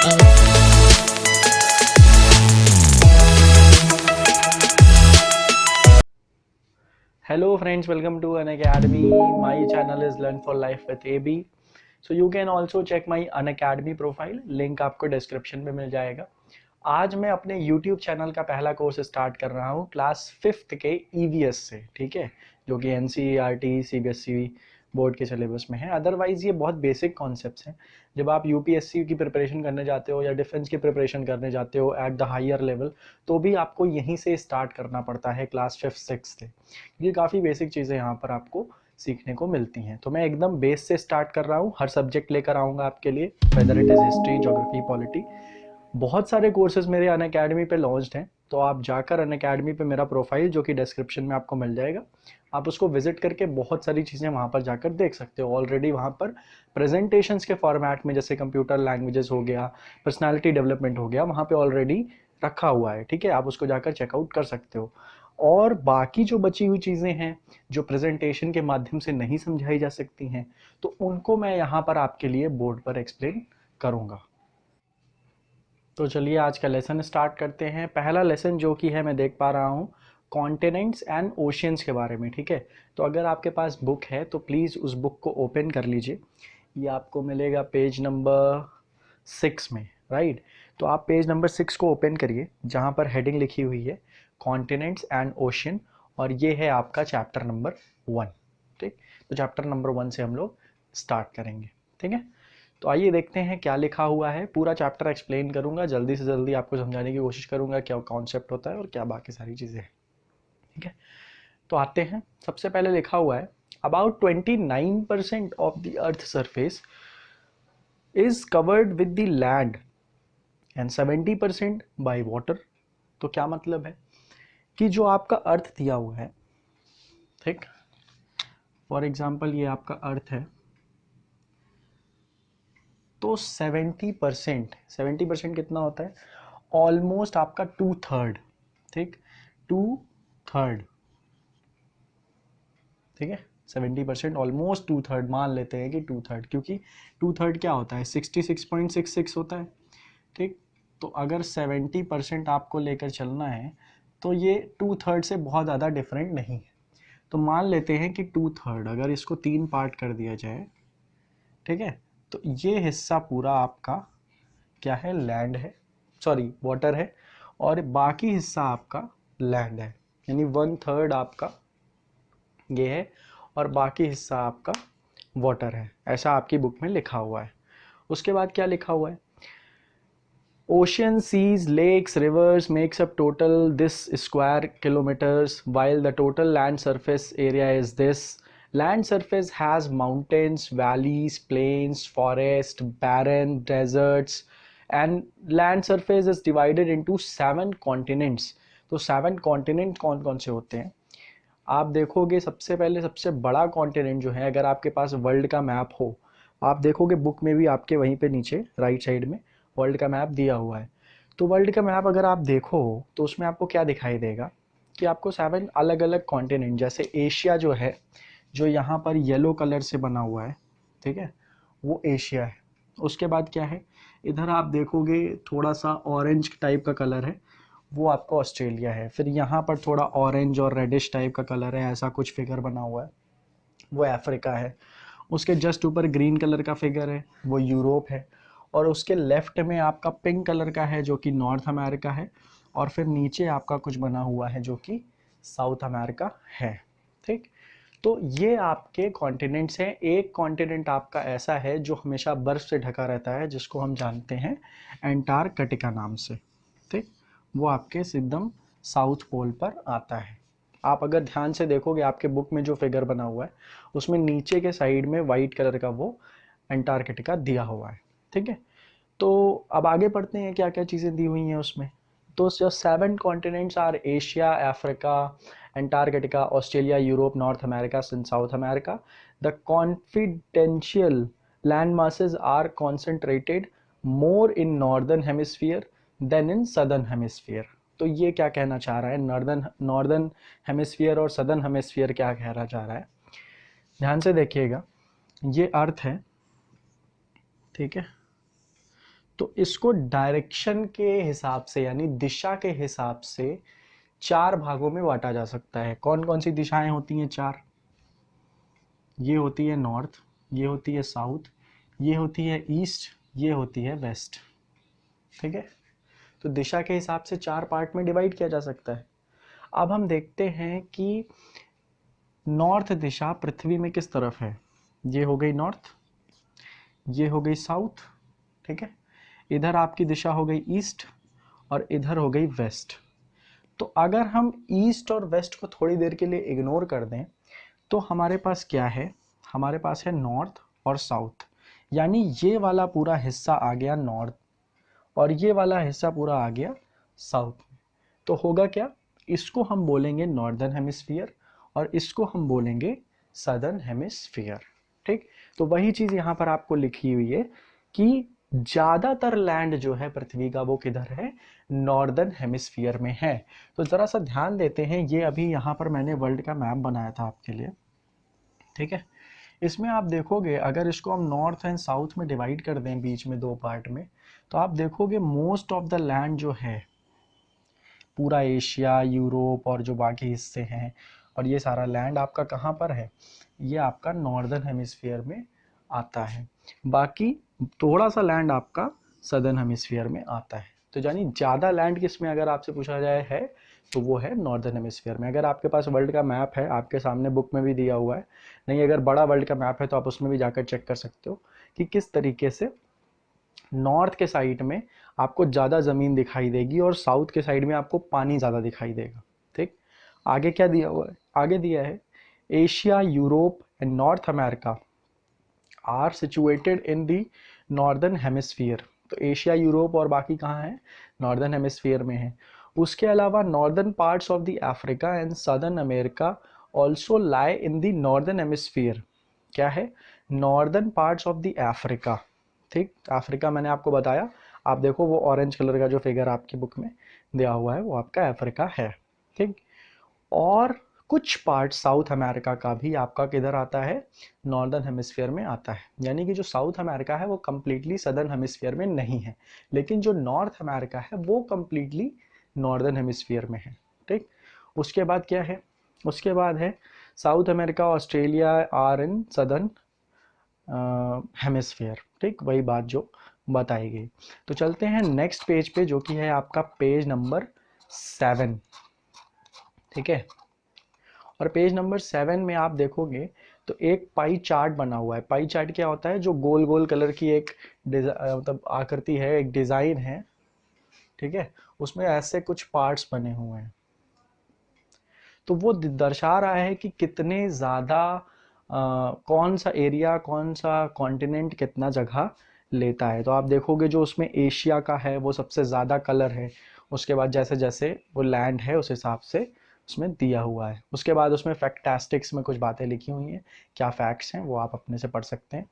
Hello friends, welcome to Unacademy. My channel is Learn for Life with AB. So you can also check my Unacademy profile. Link आपको description में मिल जाएगा. आज मैं अपने YouTube channel का पहला course start कर रहा हूँ क्लास 5th के EVS से, ठीक है, जो कि NCERT CBSE बोर्ड के सिलेबस में है. अदरवाइज ये बहुत बेसिक कॉन्सेप्ट्स हैं. जब आप UPSC की प्रिपरेशन करने जाते हो या डिफेंस की प्रिपरेशन करने जाते हो एट द हायर लेवल, तो भी आपको यहीं से स्टार्ट करना पड़ता है क्लास 5th 6th से, क्योंकि काफ़ी बेसिक चीज़ें यहाँ पर आपको सीखने को मिलती हैं. तो मैं एकदम बेस से स्टार्ट कर रहा हूँ. हर सब्जेक्ट लेकर आऊँगा आपके लिए, whether it is history, geography, polity. बहुत सारे कोर्सेज मेरे अनअकैडमी पे लॉन्च्ड हैं, तो आप जाकर अनअकैडमी पे मेरा प्रोफाइल, जो कि डिस्क्रिप्शन में आपको मिल जाएगा, आप उसको विजिट करके बहुत सारी चीज़ें वहाँ पर जाकर देख सकते हो. ऑलरेडी वहाँ पर प्रेजेंटेशंस के फॉर्मेट में, जैसे कंप्यूटर लैंग्वेजेस हो गया, पर्सनालिटी डेवलपमेंट हो गया, वहाँ पे ऑलरेडी रखा हुआ है, ठीक है. आप उसको जाकर चेकआउट कर सकते हो. और बाकी जो बची हुई चीज़ें हैं जो प्रेजेंटेशन के माध्यम से नहीं समझाई जा सकती हैं, तो उनको मैं यहाँ पर आपके लिए बोर्ड पर एक्सप्लेन करूँगा. तो चलिए आज का लेसन स्टार्ट करते हैं. पहला लेसन जो कि है, मैं देख पा रहा हूँ कॉन्टिनेंट्स एंड ओशियंस के बारे में, ठीक है. तो अगर आपके पास बुक है तो प्लीज़ उस बुक को ओपन कर लीजिए. ये आपको मिलेगा पेज नंबर 6 में, राइट. तो आप पेज नंबर 6 को ओपन करिए, जहाँ पर हेडिंग लिखी हुई है कॉन्टिनेंट्स एंड ओशियन, और ये है आपका चैप्टर नंबर 1, ठीक. तो चैप्टर नंबर 1 से हम लोग स्टार्ट करेंगे, ठीक है. तो आइए देखते हैं क्या लिखा हुआ है. पूरा चैप्टर एक्सप्लेन करूंगा, जल्दी से जल्दी आपको समझाने की कोशिश करूंगा क्या कॉन्सेप्ट होता है और क्या बाकी सारी चीज़ें हैं, ठीक है. तो आते हैं. सबसे पहले लिखा हुआ है about 29% of the earth surface is covered with the land and 70% by water. तो क्या मतलब है कि जो आपका अर्थ दिया हुआ है, ठीक, फॉर एग्जाम्पल ये आपका अर्थ है, तो 70% कितना होता है? ऑलमोस्ट आपका 2/3, ठीक, 2/3, ठीक है. 70% ऑलमोस्ट 2/3 मान लेते हैं कि 2/3, क्योंकि 2/3 क्या होता है? 66.66 होता है, ठीक. तो अगर 70% आपको लेकर चलना है तो ये 2/3 से बहुत ज़्यादा डिफरेंट नहीं है. तो मान लेते हैं कि 2/3, अगर इसको 3 पार्ट कर दिया जाए, ठीक है, तो ये हिस्सा पूरा आपका क्या है? लैंड है, सॉरी वाटर है, और बाकी हिस्सा आपका लैंड है, यानी 1/3 आपका ये है और बाकी हिस्सा आपका वाटर है. ऐसा आपकी बुक में लिखा हुआ है. उसके बाद क्या लिखा हुआ है? Ocean, seas, lakes, rivers makes up total this square kilometres, while the total land surface area is this. Land surface has mountains, valleys, plains, forest, barren, deserts, and land surface is divided into 7 continents. तो 7 continent कौन कौन से होते हैं? आप देखोगे सबसे पहले सबसे बड़ा कॉन्टिनेंट जो है, अगर आपके पास वर्ल्ड का मैप हो, आप देखोगे बुक में भी आपके वहीं पे नीचे राइट साइड में वर्ल्ड का मैप दिया हुआ है. तो वर्ल्ड का मैप अगर आप देखो तो उसमें आपको क्या दिखाई देगा कि आपको 7 अलग अलग कॉन्टिनेंट, जैसे एशिया जो है, जो यहाँ पर येलो कलर से बना हुआ है, ठीक है, वो एशिया है. उसके बाद क्या है, इधर आप देखोगे थोड़ा सा ऑरेंज टाइप का कलर है, वो आपका ऑस्ट्रेलिया है. फिर यहाँ पर थोड़ा ऑरेंज और रेडिश टाइप का कलर है, ऐसा कुछ फिगर बना हुआ है, वो अफ्रीका है. उसके जस्ट ऊपर ग्रीन कलर का फिगर है, वो यूरोप है. और उसके लेफ्ट में आपका पिंक कलर का है, जो कि नॉर्थ अमेरिका है. और फिर नीचे आपका कुछ बना हुआ है जो कि साउथ अमेरिका है, ठीक. तो ये आपके कॉन्टिनेंट्स हैं. एक कॉन्टिनेंट आपका ऐसा है जो हमेशा बर्फ से ढका रहता है, जिसको हम जानते हैं एंटार्कटिका नाम से, ठीक. वो आपके एकदम साउथ पोल पर आता है. आप अगर ध्यान से देखोगे आपके बुक में जो फिगर बना हुआ है, उसमें नीचे के साइड में वाइट कलर का वो एंटार्कटिका दिया हुआ है, ठीक है. तो अब आगे पढ़ते हैं क्या क्या चीज़ें दी हुई हैं उसमें. तो जो 7 continents are Asia, Africa, Antarctica, Australia, Europe, North America and South America. The confidential land masses are concentrated more in northern hemisphere than in southern hemisphere. तो ये क्या कहना चाह रहा है? नॉर्दर्न हेमिस्फीयर और सदर्न हेमिस्फीयर क्या कहना चाह रहा है? ध्यान से देखिएगा, ये अर्थ है, ठीक है. तो इसको डायरेक्शन के हिसाब से यानी दिशा के हिसाब से 4 भागों में बांटा जा सकता है। कौन कौन सी दिशाएं होती हैं 4? ये होती है नॉर्थ, ये होती है साउथ, ये होती है ईस्ट, ये होती है वेस्ट। ठीक है, तो दिशा के हिसाब से 4 पार्ट में डिवाइड किया जा सकता है। अब हम देखते हैं कि नॉर्थ दिशा पृथ्वी में किस तरफ है। ये हो गई नॉर्थ, ये हो गई साउथ, ठीक है। इधर आपकी दिशा हो गई ईस्ट और इधर हो गई वेस्ट। तो अगर हम ईस्ट और वेस्ट को थोड़ी देर के लिए इग्नोर कर दें तो हमारे पास क्या है, हमारे पास है नॉर्थ और साउथ। यानी ये वाला पूरा हिस्सा आ गया नॉर्थ और ये वाला हिस्सा पूरा आ गया साउथ में। तो होगा क्या, इसको हम बोलेंगे नॉर्दर्न हेमिस्फीयर और इसको हम बोलेंगे सदर्न हेमिस्फीयर। ठीक, तो वही चीज यहाँ पर आपको लिखी हुई है कि ज्यादातर लैंड जो है पृथ्वी का वो किधर है, नॉर्दर्न हेमिस्फीयर में है। तो जरा सा ध्यान देते हैं, ये अभी यहाँ पर मैंने वर्ल्ड का मैप बनाया था आपके लिए, ठीक है। इसमें आप देखोगे अगर इसको हम नॉर्थ एंड साउथ में डिवाइड कर दें बीच में 2 पार्ट में, तो आप देखोगे मोस्ट ऑफ द लैंड जो है पूरा एशिया, यूरोप और जो बाकी हिस्से हैं और ये सारा लैंड आपका कहाँ पर है, ये आपका नॉर्दर्न हेमिस्फीयर में आता है। बाकी थोड़ा सा लैंड आपका सदर्न हेमिस्फीयर में आता है। तो यानी ज़्यादा लैंड किसमें अगर आपसे पूछा जाए है तो वो है नॉर्दर्न हेमिस्फीयर में। अगर आपके पास वर्ल्ड का मैप है, आपके सामने बुक में भी दिया हुआ है, नहीं अगर बड़ा वर्ल्ड का मैप है तो आप उसमें भी जाकर चेक कर सकते हो कि किस तरीके से नॉर्थ के साइड में आपको ज़्यादा ज़मीन दिखाई देगी और साउथ के साइड में आपको पानी ज़्यादा दिखाई देगा। ठीक, आगे क्या दिया हुआ है, आगे दिया है Asia, Europe and North America are situated in the northern hemisphere. तो एशिया, यूरोप और बाकी कहाँ है, नॉर्दर्न हेमिस्फीयर में है। उसके अलावा northern parts of the Africa and southern America also lie in the northern hemisphere. क्या है, northern parts of the Africa. ठीक, अफ्रीका मैंने आपको बताया, आप देखो वो ऑरेंज कलर का जो फिगर आपकी बुक में दिया हुआ है वो आपका अफ्रीका है। ठीक, और कुछ पार्ट साउथ अमेरिका का भी आपका किधर आता है, नॉर्दर्न हेमिस्फीयर में आता है। यानी कि जो साउथ अमेरिका है वो कम्प्लीटली सदर्न हेमिस्फीयर में नहीं है, लेकिन जो नॉर्थ अमेरिका है वो कम्प्लीटली नॉर्दर्न हेमिस्फीयर में है। ठीक, उसके बाद क्या है, उसके बाद है South America, Australia are in southern hemisphere. ठीक, वही बात जो बताई गई। तो चलते हैं नेक्स्ट पेज पे जो कि है आपका पेज नंबर 7। ठीक है, और पेज नंबर 7 में आप देखोगे तो एक पाई चार्ट बना हुआ है। पाई चार्ट क्या होता है, जो गोल गोल कलर की एक मतलब आकृति है, एक डिजाइन है, ठीक है, उसमें ऐसे कुछ पार्ट्स बने हुए हैं। तो वो दर्शा रहा है कि कितने ज़्यादा कौन सा एरिया, कौन सा कॉन्टिनेंट कितना जगह लेता है। तो आप देखोगे जो उसमें एशिया का है वो सबसे ज़्यादा कलर है। उसके बाद जैसे जैसे वो लैंड है उस हिसाब से उसमें दिया हुआ है। उसके बाद उसमें फैक्टास्टिक्स में कुछ बातें लिखी हुई हैं, क्या फैक्ट्स हैं वो आप अपने से पढ़ सकते हैं।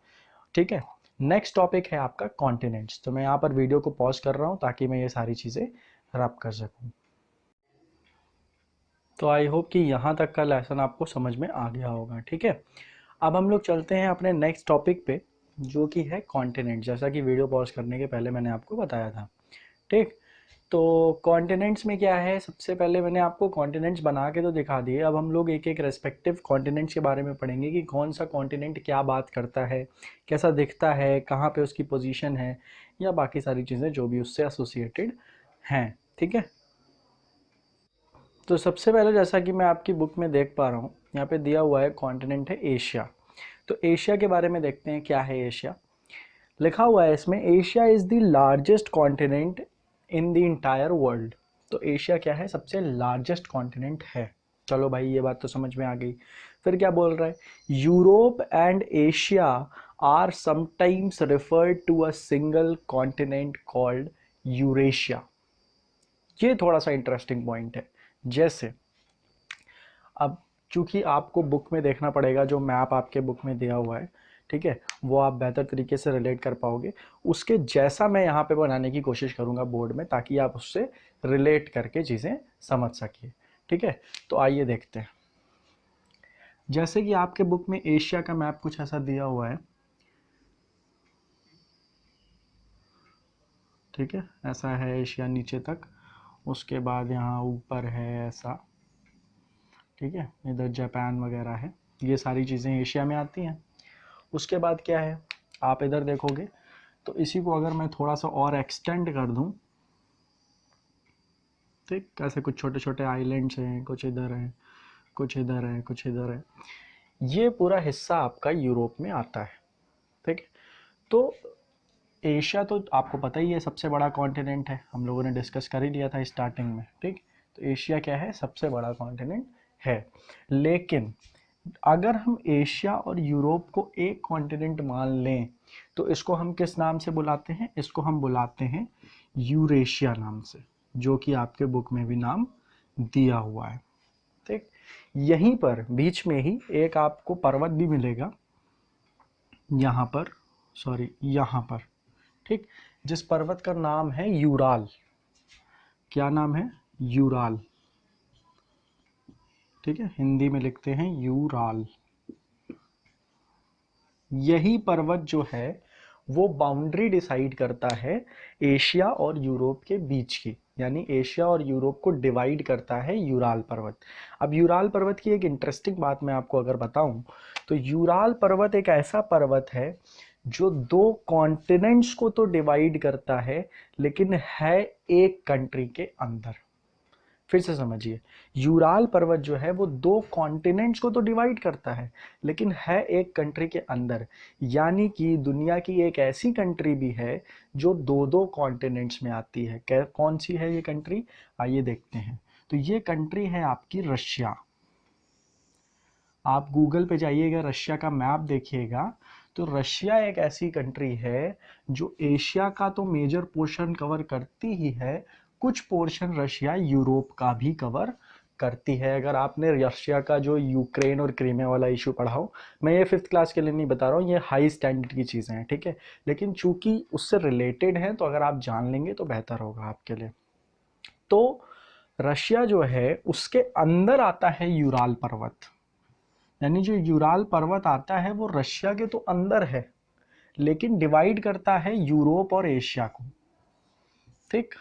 ठीक है, नेक्स्ट टॉपिक है आपका कॉन्टिनेंट्स। तो मैं यहाँ पर वीडियो को पॉज कर रहा हूँ ताकि मैं ये सारी चीज़ें रब कर सकूँ। तो आई होप कि यहाँ तक का लेसन आपको समझ में आ गया होगा। ठीक है, अब हम लोग चलते हैं अपने नेक्स्ट टॉपिक पे जो कि है कॉन्टिनेंट, जैसा कि वीडियो पॉज करने के पहले मैंने आपको बताया था। ठीक, तो कॉन्टिनेंट्स में क्या है, सबसे पहले मैंने आपको कॉन्टिनेंट्स बना के तो दिखा दिए। अब हम लोग एक एक रेस्पेक्टिव कॉन्टिनेंट्स के बारे में पढ़ेंगे कि कौन सा कॉन्टिनेंट क्या बात करता है, कैसा दिखता है, कहाँ पे उसकी पोजीशन है, या बाकी सारी चीज़ें जो भी उससे एसोसिएटेड हैं। ठीक है, तो सबसे पहले जैसा कि मैं आपकी बुक में देख पा रहा हूँ, यहाँ पे दिया हुआ है कॉन्टिनेंट है एशिया। तो एशिया के बारे में देखते हैं क्या है एशिया। लिखा हुआ है इसमें, Asia is the largest continent in the entire world. तो एशिया क्या है, सबसे लार्जेस्ट कॉन्टिनेंट है। चलो भाई ये बात तो समझ में आ गई। फिर क्या बोल रहा है, Europe and Asia are sometimes referred to a single continent called Eurasia. ये थोड़ा सा इंटरेस्टिंग पॉइंट है। जैसे अब चूंकि आपको बुक में देखना पड़ेगा, जो मैप आपके बुक में दिया हुआ है, ठीक है, वो आप बेहतर तरीके से रिलेट कर पाओगे। उसके जैसा मैं यहाँ पे बनाने की कोशिश करूँगा बोर्ड में, ताकि आप उससे रिलेट करके चीज़ें समझ सकिए। ठीक है, तो आइए देखते हैं। जैसे कि आपके बुक में एशिया का मैप कुछ ऐसा दिया हुआ है। ठीक है, ऐसा है एशिया नीचे तक, उसके बाद यहाँ ऊपर है ऐसा, ठीक है, इधर जापान वगैरह है, ये सारी चीज़ें एशिया में आती हैं। उसके बाद क्या है, आप इधर देखोगे तो इसी को अगर मैं थोड़ा सा और एक्सटेंड कर दूं, ठीक, कैसे कुछ छोटे छोटे आइलैंड्स हैं, कुछ इधर हैं, कुछ इधर है, कुछ इधर है, ये पूरा हिस्सा आपका यूरोप में आता है। ठीक है, तो एशिया तो आपको पता ही है सबसे बड़ा कॉन्टिनेंट है, हम लोगों ने डिस्कस कर ही लिया था स्टार्टिंग में। ठीक, तो एशिया क्या है, सबसे बड़ा कॉन्टिनेंट है। लेकिन अगर हम एशिया और यूरोप को एक कॉन्टिनेंट मान लें तो इसको हम किस नाम से बुलाते हैं, इसको हम बुलाते हैं यूरेशिया नाम से, जो कि आपके बुक में भी नाम दिया हुआ है। ठीक, यहीं पर बीच में ही एक आपको पर्वत भी मिलेगा, यहाँ पर, सॉरी यहाँ पर, ठीक, जिस पर्वत का नाम है यूराल। क्या नाम है, यूराल। ठीक है, हिंदी में लिखते हैं यूराल। यही पर्वत जो है वो बाउंड्री डिसाइड करता है एशिया और यूरोप के बीच की, यानी एशिया और यूरोप को डिवाइड करता है यूराल पर्वत। अब यूराल पर्वत की एक इंटरेस्टिंग बात मैं आपको अगर बताऊं तो यूराल पर्वत एक ऐसा पर्वत है जो दो कॉन्टिनेंट्स को तो डिवाइड करता है, लेकिन है एक कंट्री के अंदर। फिर से समझिए, यूराल पर्वत जो है वो दो कॉन्टिनेंट्स को तो डिवाइड करता है, लेकिन है एक कंट्री के अंदर। यानी कि दुनिया की एक ऐसी कंट्री भी है जो दो दो कॉन्टिनेंट्स में आती है। कौन सी है ये कंट्री, आइए देखते हैं। तो ये कंट्री है आपकी रशिया। आप गूगल पे जाइएगा, रशिया का मैप देखिएगा, तो रशिया एक ऐसी कंट्री है जो एशिया का तो मेजर पोर्शन कवर करती ही है, कुछ पोर्शन रशिया यूरोप का भी कवर करती है। अगर आपने रशिया का जो यूक्रेन और क्रीमिया वाला इशू पढ़ा हो, मैं ये 5th क्लास के लिए नहीं बता रहा हूँ, ये हाई स्टैंडर्ड की चीज़ें हैं, ठीक है, लेकिन चूंकि उससे रिलेटेड हैं तो अगर आप जान लेंगे तो बेहतर होगा आपके लिए। तो रशिया जो है उसके अंदर आता है यूराल पर्वत, यानी जो यूराल पर्वत आता है वो रशिया के तो अंदर है, लेकिन डिवाइड करता है यूरोप और एशिया को। ठीक,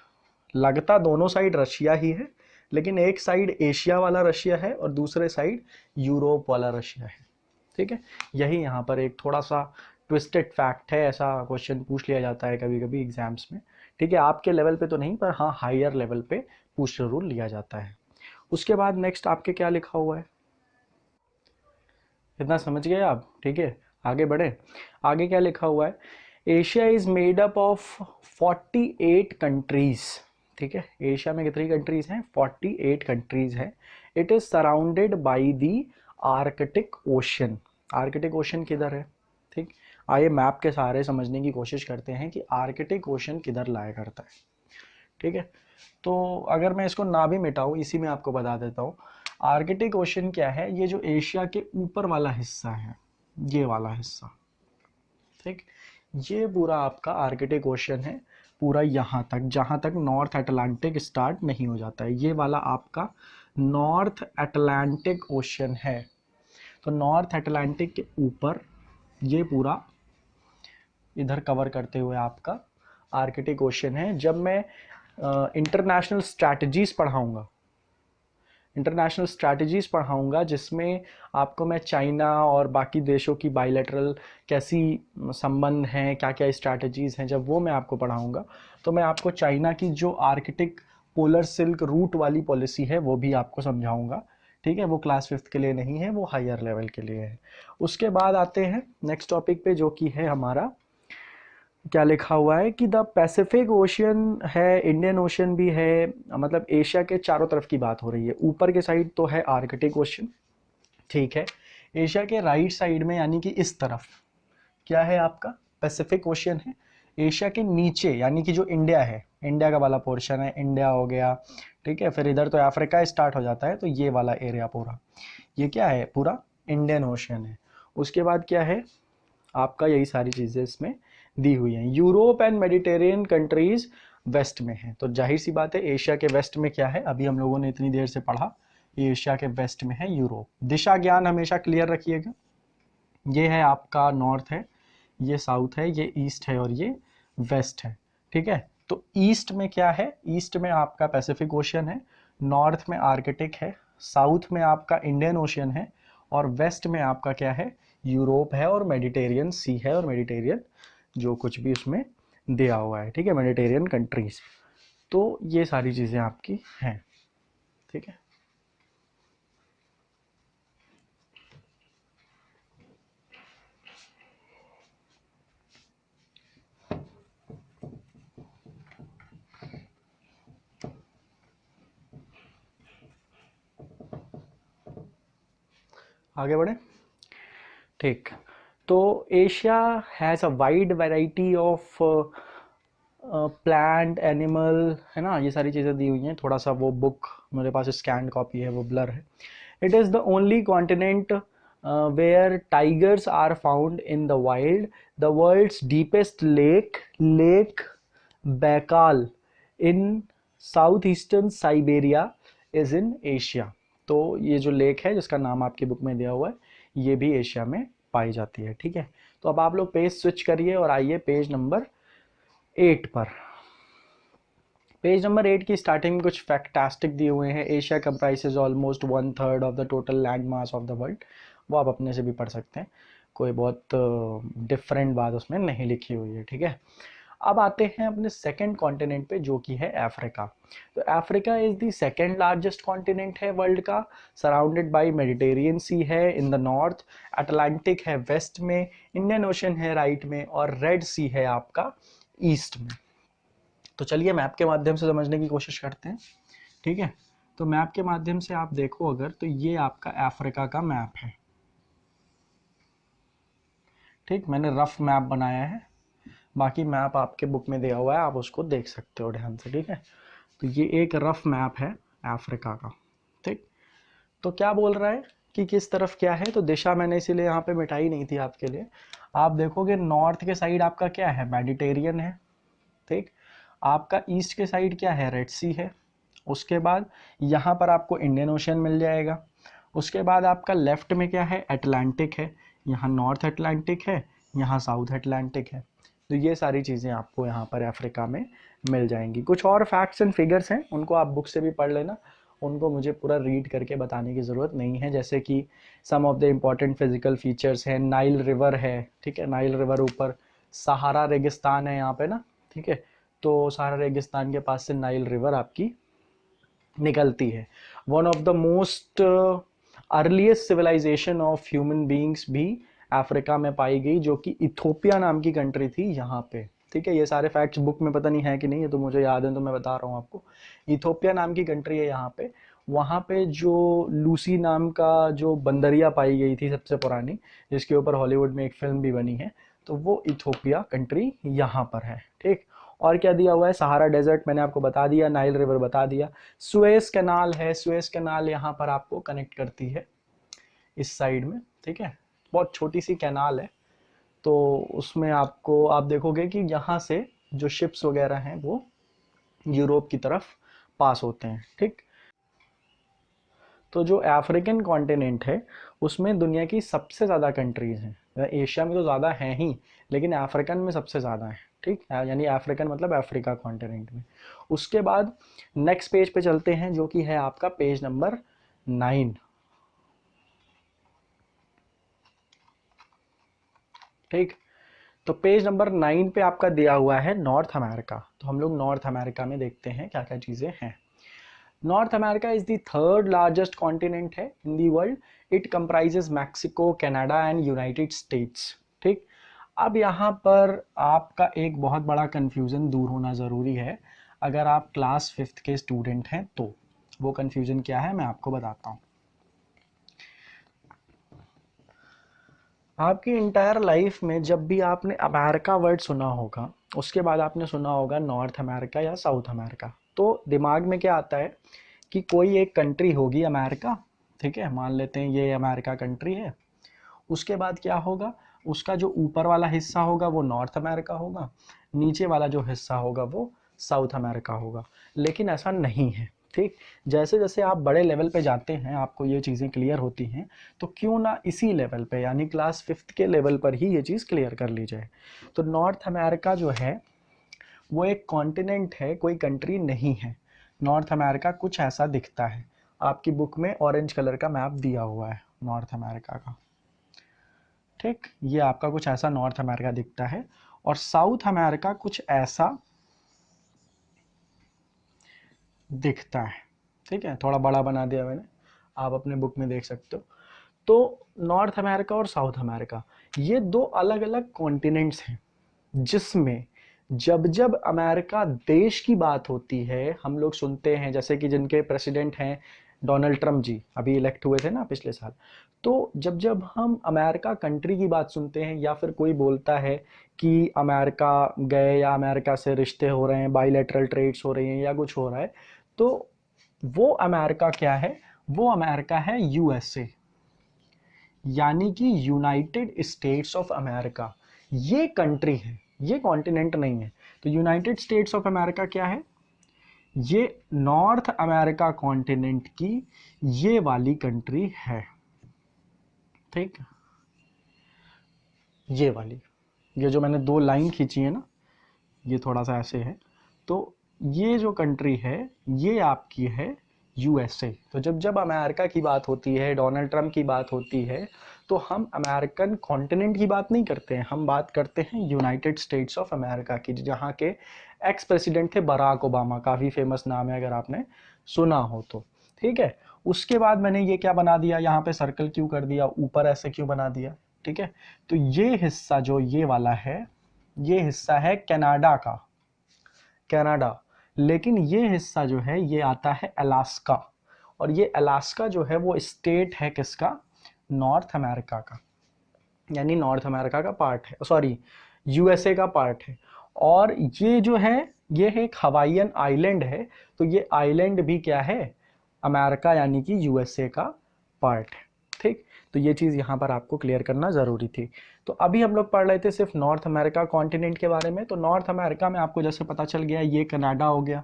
लगता दोनों साइड रशिया ही है, लेकिन एक साइड एशिया वाला रशिया है और दूसरे साइड यूरोप वाला रशिया है। ठीक है, यही यहाँ पर एक थोड़ा सा ट्विस्टेड फैक्ट है, ऐसा क्वेश्चन पूछ लिया जाता है कभी कभी एग्जाम्स में। ठीक है, आपके लेवल पे तो नहीं, पर हाँ हायर लेवल पे पूछ जरूर लिया जाता है। उसके बाद नेक्स्ट आपके क्या लिखा हुआ है, इतना समझ गए आप। ठीक है, आगे बढ़े। आगे क्या लिखा हुआ है, Asia is made up of 48 countries. ठीक है, एशिया में कितनी कंट्रीज हैं, 48 कंट्रीज हैं। It is surrounded by the Arctic ocean. Arctic ocean किधर है, ठीक, आइए मैप के सहारे समझने की कोशिश करते हैं कि आर्कटिक ओशन किधर लाया करता है। ठीक है, तो अगर मैं इसको ना भी मिटाऊं, इसी में आपको बता देता हूँ आर्कटिक ओशन क्या है। ये जो एशिया के ऊपर वाला हिस्सा है, ये वाला हिस्सा, ठीक, ये पूरा आपका आर्कटिक ओशन है, पूरा यहाँ तक, जहाँ तक नॉर्थ अटलांटिक स्टार्ट नहीं हो जाता है, ये वाला आपका नॉर्थ अटलांटिक ओशन है। तो नॉर्थ अटलांटिक के ऊपर ये पूरा इधर कवर करते हुए आपका आर्कटिक ओशन है। जब मैं इंटरनेशनल स्ट्रैटेजीज पढ़ाऊंगा, इंटरनेशनल स्ट्रैटेजीज पढ़ाऊंगा जिसमें आपको मैं चाइना और बाकी देशों की बायलैटरल कैसी संबंध हैं, क्या क्या स्ट्रैटेजीज हैं, जब वो मैं आपको पढ़ाऊंगा तो मैं आपको चाइना की जो आर्कटिक पोलर सिल्क रूट वाली पॉलिसी है वो भी आपको समझाऊंगा। ठीक है, वो क्लास 5th के लिए नहीं है, वो हायर लेवल के लिए है। उसके बाद आते हैं नेक्स्ट टॉपिक पे, जो कि है हमारा, क्या लिखा हुआ है कि द पैसिफिक ओशियन है, इंडियन ओशन भी है, मतलब एशिया के चारों तरफ की बात हो रही है। ऊपर के साइड तो है आर्कटिक ओशन, ठीक है, एशिया के राइट साइड में यानी कि इस तरफ क्या है आपका, पैसिफिक ओशियन है। एशिया के नीचे यानी कि जो इंडिया है, इंडिया का वाला पोर्शन है, इंडिया हो गया, ठीक है, फिर इधर तो अफ्रीका स्टार्ट हो जाता है, तो ये वाला एरिया पूरा, ये क्या है, पूरा इंडियन ओशन है। उसके बाद क्या है आपका, यही सारी चीज़ें इसमें दी हुई हैं। Europe and Mediterranean countries west में है, तो जाहिर सी बात है एशिया के वेस्ट में क्या है, अभी हम लोगों ने इतनी देर से पढ़ा, एशिया के वेस्ट में है यूरोप। दिशा ज्ञान हमेशा क्लियर रखिएगा, ये है आपका नॉर्थ है, ये साउथ है, ये ईस्ट है और ये वेस्ट है। ठीक है, तो ईस्ट में क्या है, ईस्ट में आपका पैसिफिक ओशियन है, नॉर्थ में आर्कटिक है, साउथ में आपका इंडियन ओशियन है, और वेस्ट में आपका क्या है, यूरोप है और मेडिटेरियन सी है, और मेडिटेरियन जो कुछ भी उसमें दिया हुआ है, ठीक है, मेडिटेरियन कंट्रीज। तो ये सारी चीज़ें आपकी हैं, ठीक है। आगे बढ़े, ठीक। तो Asia has a wide variety of plant animal, है ना, ये सारी चीज़ें दी हुई हैं। थोड़ा सा वो बुक मेरे पास स्कैन कॉपी है, वो ब्लर है। It is the only continent where tigers are found in the wild. The world's deepest lake, lake Baikal in south eastern Siberia is in Asia. तो ये जो लेक है जिसका नाम आपकी बुक में दिया हुआ है, ये भी एशिया में पाई जाती है, ठीक है। तो अब आप लोग पेज स्विच करिए और आइए पेज नंबर 8 पर। पेज नंबर 8 की स्टार्टिंग में कुछ फैक्टास्टिक दिए हुए हैं। Asia comprises almost 1/3 of the total land mass of the world. वो आप अपने से भी पढ़ सकते हैं, कोई बहुत डिफरेंट बात उसमें नहीं लिखी हुई है, ठीक है। अब आते हैं अपने सेकंड कॉन्टिनेंट पे, जो कि है अफ्रीका। तो Africa is the second largest continent है वर्ल्ड का, सराउंडेड बाय मेडिटेरियन सी है इन द नॉर्थ, अटलांटिक है वेस्ट में, इंडियन ओशन है राइट में, और रेड सी है आपका ईस्ट में। तो चलिए मैप के माध्यम से समझने की कोशिश करते हैं, ठीक है। तो मैप के माध्यम से आप देखो अगर, तो ये आपका अफ्रीका का मैप है, ठीक। मैंने रफ मैप बनाया है, बाकी मैप आपके बुक में दिया हुआ है, आप उसको देख सकते हो ध्यान से, ठीक है। तो ये एक रफ मैप है अफ्रीका का, ठीक। तो क्या बोल रहा है कि किस तरफ क्या है, तो दिशा मैंने इसीलिए यहाँ पे मिटाई नहीं थी आपके लिए। आप देखोगे नॉर्थ के साइड आपका क्या है, मेडिटेरियन है, ठीक। आपका ईस्ट के साइड क्या है, रेड सी है। उसके बाद यहाँ पर आपको इंडियन ओशन मिल जाएगा। उसके बाद आपका लेफ्ट में क्या है, अटलांटिक है। यहाँ नॉर्थ अटलांटिक है, यहाँ साउथ अटलांटिक है। तो ये सारी चीज़ें आपको यहाँ पर अफ्रीका में मिल जाएंगी। कुछ और फैक्ट्स एंड फिगर्स हैं, उनको आप बुक से भी पढ़ लेना, उनको मुझे पूरा रीड करके बताने की ज़रूरत नहीं है। जैसे कि some of the important physical features हैं, नाइल रिवर है, ठीक है, नाइल रिवर ऊपर, सहारा रेगिस्तान है यहाँ पे ना, ठीक है। तो सहारा रेगिस्तान के पास से नाइल रिवर आपकी निकलती है। One of the most earliest civilisation of human beings भी अफ्रीका में पाई गई, जो कि इथोपिया नाम की कंट्री थी यहाँ पे, ठीक है। ये सारे फैक्ट्स बुक में पता नहीं है कि नहीं, ये तो मुझे याद है तो मैं बता रहा हूँ आपको। इथोपिया नाम की कंट्री है यहाँ पे। वहाँ पे जो लूसी नाम का जो बंदरिया पाई गई थी सबसे पुरानी, जिसके ऊपर हॉलीवुड में एक फिल्म भी बनी है, तो वो इथोपिया कंट्री यहाँ पर है, ठीक। और क्या दिया हुआ है, सहारा डेजर्ट मैंने आपको बता दिया, नाइल रिवर बता दिया, सुएज कैनाल है, सुएज कैनाल यहाँ पर आपको कनेक्ट करती है इस साइड में, ठीक है। बहुत छोटी सी कैनाल है, तो उसमें आपको आप देखोगे कि यहाँ से जो शिप्स वगैरह हैं वो यूरोप की तरफ पास होते हैं, ठीक। तो जो अफ्रीकन कॉन्टिनेंट है उसमें दुनिया की सबसे ज़्यादा कंट्रीज़ हैं। एशिया में तो ज़्यादा हैं ही, लेकिन अफ्रीकन में सबसे ज़्यादा है, ठीक। यानी अफ्रीकन मतलब अफ्रीका कॉन्टिनेंट में। उसके बाद नेक्स्ट पेज पे चलते हैं, जो कि है आपका पेज नंबर 9, ठीक। तो पेज नंबर 9 पे आपका दिया हुआ है नॉर्थ अमेरिका। तो हम लोग नॉर्थ अमेरिका में देखते हैं क्या क्या चीज़ें हैं। North America is the third largest continent है in the world. It comprises Mexico, Canada and United States, ठीक। अब यहाँ पर आपका एक बहुत बड़ा कन्फ्यूज़न दूर होना ज़रूरी है, अगर आप क्लास 5th के स्टूडेंट हैं तो। वो कन्फ्यूज़न क्या है मैं आपको बताता हूँ। आपकी इंटायर लाइफ में जब भी आपने अमेरिका वर्ड सुना होगा, उसके बाद आपने सुना होगा नॉर्थ अमेरिका या साउथ अमेरिका, तो दिमाग में क्या आता है कि कोई एक कंट्री होगी अमेरिका, ठीक है, मान लेते हैं ये अमेरिका कंट्री है। उसके बाद क्या होगा, उसका जो ऊपर वाला हिस्सा होगा वो नॉर्थ अमेरिका होगा, नीचे वाला जो हिस्सा होगा वो साउथ अमेरिका होगा। लेकिन ऐसा नहीं है, ठीक। जैसे जैसे आप बड़े लेवल पे जाते हैं आपको ये चीज़ें क्लियर होती हैं, तो क्यों ना इसी लेवल पे यानी क्लास 5th के लेवल पर ही ये चीज़ क्लियर कर ली जाए। तो नॉर्थ अमेरिका जो है वो एक कॉन्टिनेंट है, कोई कंट्री नहीं है। नॉर्थ अमेरिका कुछ ऐसा दिखता है, आपकी बुक में ऑरेंज कलर का मैप दिया हुआ है नॉर्थ अमेरिका का, ठीक। ये आपका कुछ ऐसा नॉर्थ अमेरिका दिखता है, और साउथ अमेरिका कुछ ऐसा दिखता है, ठीक है। थोड़ा बड़ा बना दिया मैंने, आप अपने बुक में देख सकते हो। तो नॉर्थ अमेरिका और साउथ अमेरिका ये दो अलग अलग कॉन्टिनेंट्स हैं, जिसमें जब जब अमेरिका देश की बात होती है, हम लोग सुनते हैं, जैसे कि जिनके प्रेसिडेंट हैं डोनाल्ड ट्रम्प जी, अभी इलेक्ट हुए थे ना पिछले साल, तो जब जब हम अमेरिका कंट्री की बात सुनते हैं, या फिर कोई बोलता है कि अमेरिका गए या अमेरिका से रिश्ते हो रहे हैं, बाइलेटरल ट्रेड्स हो रही हैं या कुछ हो रहा है, तो वो अमेरिका क्या है? वो अमेरिका है यूएसए, यानी कि यूनाइटेड स्टेट्स ऑफ अमेरिका। ये कंट्री है, ये कॉन्टिनेंट नहीं है। तो यूनाइटेड स्टेट्स ऑफ अमेरिका क्या है? ये नॉर्थ अमेरिका कॉन्टिनेंट की ये वाली कंट्री है, ठीक। ये वाली, ये जो मैंने दो लाइन खींची है ना, ये थोड़ा सा ऐसे है, तो ये जो कंट्री है ये आपकी है यूएसए। तो जब जब अमेरिका की बात होती है, डोनाल्ड ट्रम्प की बात होती है, तो हम अमेरिकन कॉन्टिनेंट की बात नहीं करते हैं, हम बात करते हैं यूनाइटेड स्टेट्स ऑफ अमेरिका की, जहाँ के एक्स प्रेसिडेंट थे बराक ओबामा, काफ़ी फेमस नाम है अगर आपने सुना हो तो, ठीक है। उसके बाद मैंने ये क्या बना दिया, यहाँ पे सर्कल क्यों कर दिया, ऊपर ऐसे क्यों बना दिया, ठीक है। तो ये हिस्सा जो ये वाला है, ये हिस्सा है कनाडा का, कनाडा। लेकिन ये हिस्सा जो है ये आता है अलास्का, और ये अलास्का जो है वो स्टेट है किसका? नॉर्थ अमेरिका का, यानी नॉर्थ अमेरिका का पार्ट है, सॉरी यूएसए का पार्ट है। और ये जो है ये एक हवाईयन आइलैंड है, तो ये आइलैंड भी क्या है? अमेरिका यानी कि यूएसए का पार्ट है, ठीक। तो ये चीज़ यहाँ पर आपको क्लियर करना ज़रूरी थी। तो अभी हम लोग पढ़ रहे थे सिर्फ नॉर्थ अमेरिका कॉन्टिनेंट के बारे में। तो नॉर्थ अमेरिका में आपको जैसे पता चल गया, ये कनाडा हो गया,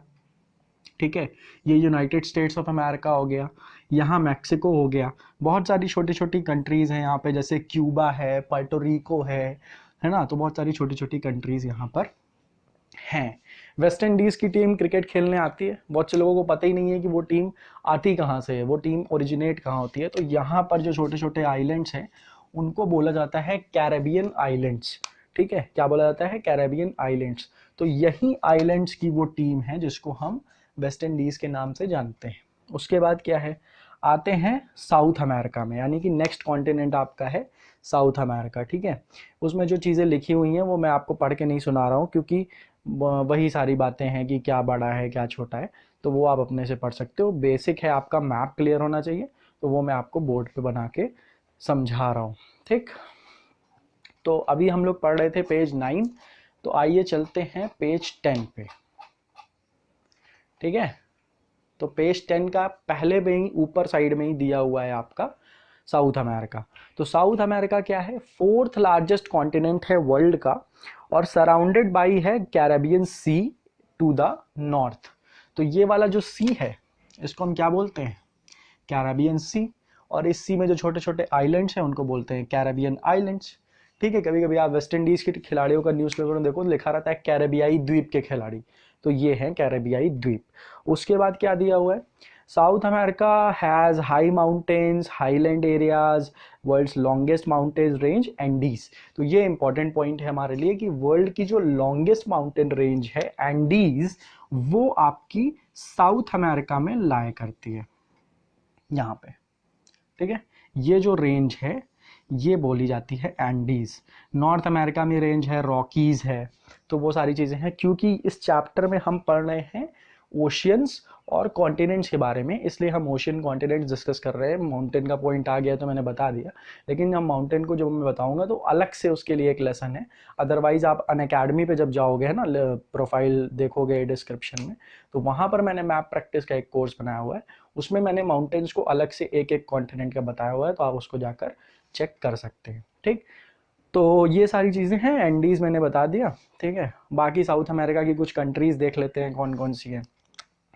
ठीक है, ये यूनाइटेड स्टेट्स ऑफ अमेरिका हो गया, यहाँ मैक्सिको हो गया, बहुत सारी छोटी छोटी कंट्रीज़ हैं यहाँ पे, जैसे क्यूबा है, पर्टोरिको है ना। तो बहुत सारी छोटी छोटी कंट्रीज़ यहाँ पर हैं। वेस्ट इंडीज़ की टीम क्रिकेट खेलने आती है, बहुत से लोगों को पता ही नहीं है कि वो टीम आती कहाँ से है, वो टीम ओरिजिनेट कहाँ होती है। तो यहाँ पर जो छोटे छोटे आइलैंड्स हैं उनको बोला जाता है कैरेबियन आइलैंड्स, ठीक है। क्या बोला जाता है? Caribbean islands. तो यही आइलैंड्स की वो टीम है जिसको हम वेस्ट इंडीज़ के नाम से जानते हैं। उसके बाद क्या है, आते हैं साउथ अमेरिका में, यानी कि नेक्स्ट कॉन्टिनेंट आपका है साउथ अमेरिका, ठीक है। उसमें जो चीज़ें लिखी हुई हैं वो मैं आपको पढ़ के नहीं सुना रहा हूँ, क्योंकि वही सारी बातें हैं कि क्या बड़ा है क्या छोटा है, तो वो आप अपने से पढ़ सकते हो। बेसिक है, आपका मैप क्लियर होना चाहिए, तो वो मैं आपको बोर्ड पे बना के समझा रहा हूँ, ठीक। तो अभी हम लोग पढ़ रहे थे पेज 9, तो आइए चलते हैं पेज 10 पे, ठीक है। तो पेज 10 का पहले में ही ऊपर साइड में ही दिया हुआ है आपका साउथ अमेरिका। तो साउथ अमेरिका क्या है? फोर्थ लार्जेस्ट कॉन्टिनेंट है वर्ल्ड का, और सराउंडेड बाई है Caribbean sea to the north. तो ये वाला जो सी है इसको हम क्या बोलते हैं? Caribbean sea. और इस सी में जो छोटे छोटे आइलैंड्स हैं उनको बोलते हैं कैरेबियन आइलैंड्स, ठीक है। कभी कभी आप वेस्ट इंडीज़ के खिलाड़ियों का न्यूज़पेपर में देखो, लिखा रहता है कैरेबियाई द्वीप के खिलाड़ी, तो ये हैं कैरेबियाई द्वीप। उसके बाद क्या दिया हुआ है? South America has high mountains, highland areas, world's longest mountain range Andes. तो ये इंपॉर्टेंट पॉइंट है हमारे लिए कि वर्ल्ड की जो लॉन्गेस्ट माउंटेन रेंज है एंडीज, वो आपकी साउथ अमेरिका में लाया करती है यहाँ पे, ठीक है। ये जो रेंज है ये बोली जाती है एंडीज। नॉर्थ अमेरिका में रेंज है रॉकीज है, तो वो सारी चीज़ें हैं। क्योंकि इस चैप्टर में हम पढ़ रहे हैं ओशियंस और कॉन्टिनेंट्स के बारे में, इसलिए हम ओशियन कॉन्टिनेंट्स डिस्कस कर रहे हैं। माउंटेन का पॉइंट आ गया तो मैंने बता दिया, लेकिन हम माउंटेन को जब मैं बताऊंगा तो अलग से उसके लिए एक लेसन है। अदरवाइज आप अनअकैडमी पे जब जाओगे है ना, प्रोफाइल देखोगे डिस्क्रिप्शन में, तो वहाँ पर मैंने मैप प्रैक्टिस का एक कोर्स बनाया हुआ है, उसमें मैंने माउंटेन्स को अलग से एक एक कॉन्टिनेंट का बताया हुआ है, तो आप उसको जाकर चेक कर सकते हैं, ठीक। तो ये सारी चीज़ें हैं, एंडीज़ मैंने बता दिया, ठीक है। बाकी साउथ अमेरिका की कुछ कंट्रीज़ देख लेते हैं कौन कौन सी हैं।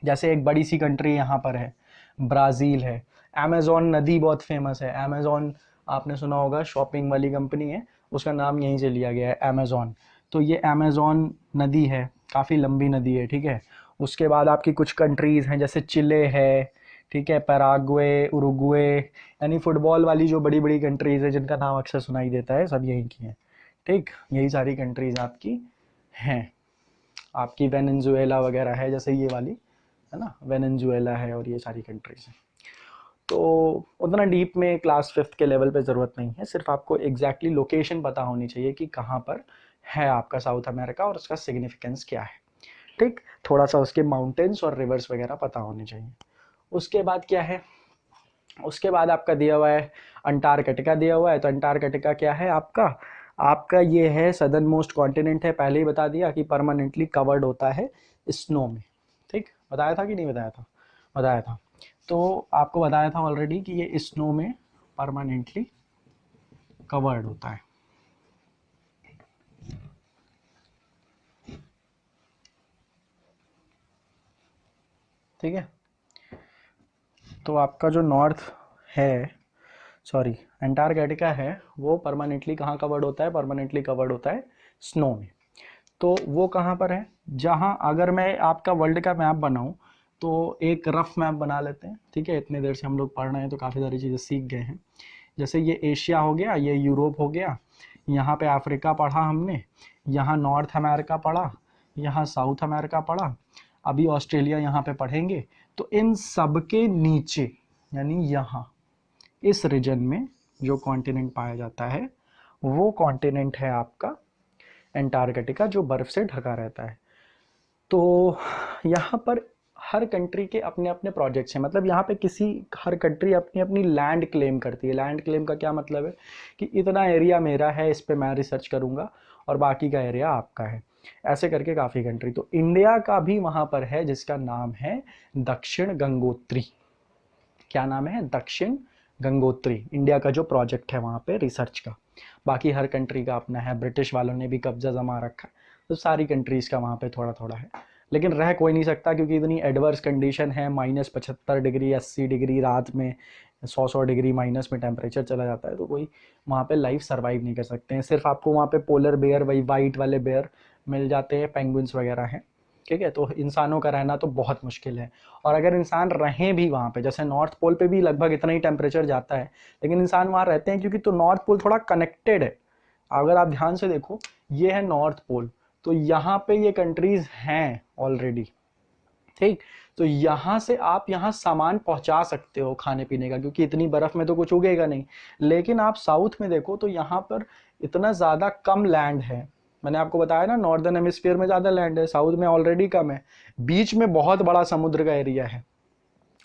जैसे एक बड़ी सी कंट्री यहाँ पर है, ब्राज़ील है। अमेज़ॉन नदी बहुत फेमस है, अमेज़ॉन आपने सुना होगा, शॉपिंग वाली कंपनी है, उसका नाम यहीं से लिया गया है अमेज़ॉन। तो ये अमेज़ॉन नदी है, काफ़ी लंबी नदी है, ठीक है। उसके बाद आपकी कुछ कंट्रीज़ हैं जैसे चिले है, ठीक है, पैराग्वे, उरुग्वे, यानी फुटबॉल वाली जो बड़ी बड़ी कंट्रीज़ है जिनका नाम अक्सर सुनाई देता है, सब यहीं की हैं, ठीक। यही सारी कंट्रीज़ आपकी हैं। आपकी वेनेजुएला वगैरह है जैसे ये वाली, है ना, वेनेजुएला है और ये सारी कंट्रीज़ हैं। तो उतना डीप में क्लास 5th के लेवल पे ज़रूरत नहीं है, सिर्फ आपको एग्जैक्टली लोकेशन पता होनी चाहिए कि कहाँ पर है आपका साउथ अमेरिका और उसका सिग्निफिकेंस क्या है, ठीक। थोड़ा सा उसके माउंटेन्स और रिवर्स वगैरह पता होने चाहिए। उसके बाद क्या है, उसके बाद आपका दिया हुआ है अंटार्कटिका दिया हुआ है। तो अंटार्कटिका क्या है आपका, आपका ये है सदर्न मोस्ट कॉन्टिनेंट है, पहले ही बता दिया कि परमानेंटली कवर्ड होता है स्नो में, ठीक। बताया था कि नहीं बताया था, बताया था। तो आपको बताया था ऑलरेडी कि ये स्नो में परमानेंटली कवर्ड होता है, ठीक है। तो आपका जो नॉर्थ है, सॉरी अंटार्कटिका है, वो परमानेंटली कहाँ कवर्ड होता है, परमानेंटली कवर्ड होता है स्नो में। तो वो कहाँ पर है, जहाँ अगर मैं आपका वर्ल्ड का मैप बनाऊँ तो एक रफ मैप बना लेते हैं, ठीक है। इतने देर से हम लोग पढ़ रहे हैं तो काफ़ी सारी चीज़ें सीख गए हैं। जैसे ये एशिया हो गया, ये यूरोप हो गया, यहाँ पे अफ्रीका पढ़ा हमने, यहाँ नॉर्थ अमेरिका पढ़ा, यहाँ साउथ अमेरिका पढ़ा, अभी ऑस्ट्रेलिया यहाँ पे पढ़ेंगे। तो इन सब के नीचे यानी यहाँ इस रीजन में जो कॉन्टिनेंट पाया जाता है वो कॉन्टिनेंट है आपका अंटार्कटिका, जो बर्फ से ढका रहता है। तो यहाँ पर हर कंट्री के अपने अपने प्रोजेक्ट्स हैं, मतलब यहाँ पे हर कंट्री अपनी अपनी लैंड क्लेम करती है। लैंड क्लेम का क्या मतलब है कि इतना एरिया मेरा है, इस पे मैं रिसर्च करूँगा और बाकी का एरिया आपका है, ऐसे करके काफ़ी कंट्री। तो इंडिया का भी वहाँ पर है जिसका नाम है दक्षिण गंगोत्री। क्या नाम है, दक्षिण गंगोत्री। इंडिया का जो प्रोजेक्ट है वहाँ पे रिसर्च का, बाकी हर कंट्री का अपना है। ब्रिटिश वालों ने भी कब्जा जमा रखा है, तो सारी कंट्रीज़ का वहाँ पे थोड़ा थोड़ा है, लेकिन रह कोई नहीं सकता क्योंकि इतनी एडवर्स कंडीशन है। -75 डिग्री 80 डिग्री रात में 100 डिग्री माइनस में टेम्परेचर चला जाता है, तो कोई वहाँ पे लाइफ सर्वाइव नहीं कर सकते हैं। सिर्फ आपको वहाँ पे पोलर बेयर, वही वाइट वाले बेयर मिल जाते हैं, पेंगुइन्स वगैरह हैं, ठीक है। तो इंसानों का रहना तो बहुत मुश्किल है। और अगर इंसान रहें भी वहाँ पे, जैसे नॉर्थ पोल पे भी लगभग इतना ही टेम्परेचर जाता है, लेकिन इंसान वहाँ रहते हैं क्योंकि तो नॉर्थ पोल थोड़ा कनेक्टेड है। अगर आप ध्यान से देखो, ये है नॉर्थ पोल, तो यहाँ पे ये कंट्रीज हैं ऑलरेडी, ठीक। तो यहाँ से आप यहाँ सामान पहुँचा सकते हो खाने पीने का, क्योंकि इतनी बर्फ में तो कुछ उगेगा नहीं। लेकिन आप साउथ में देखो तो यहाँ पर इतना ज़्यादा कम लैंड है। मैंने आपको बताया ना, नॉर्दर्न हेमिस्फीयर में ज़्यादा लैंड है, साउथ में ऑलरेडी कम है। बीच में बहुत बड़ा समुद्र का एरिया है,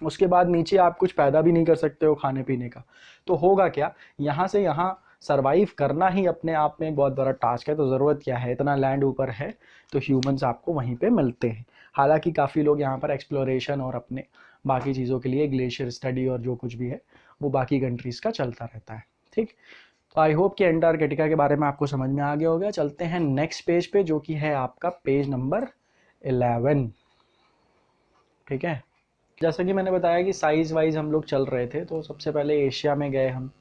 उसके बाद नीचे आप कुछ पैदा भी नहीं कर सकते हो खाने पीने का। तो होगा क्या, यहाँ से यहाँ सरवाइव करना ही अपने आप में एक बहुत बड़ा टास्क है। तो ज़रूरत क्या है, इतना लैंड ऊपर है तो ह्यूमंस आपको वहीं पे मिलते हैं। हालांकि काफ़ी लोग यहाँ पर एक्सप्लोरेशन और अपने बाकी चीज़ों के लिए ग्लेशियर स्टडी और जो कुछ भी है वो बाकी कंट्रीज़ का चलता रहता है, ठीक। तो आई होप कि अंटार्कटिका के बारे में आपको समझ में आ गया होगा। चलते हैं नेक्स्ट पेज पे, जो कि है आपका पेज नंबर 11, ठीक है। जैसा कि मैंने बताया कि साइज़ वाइज हम लोग चल रहे थे, तो सबसे पहले एशिया में गए हम,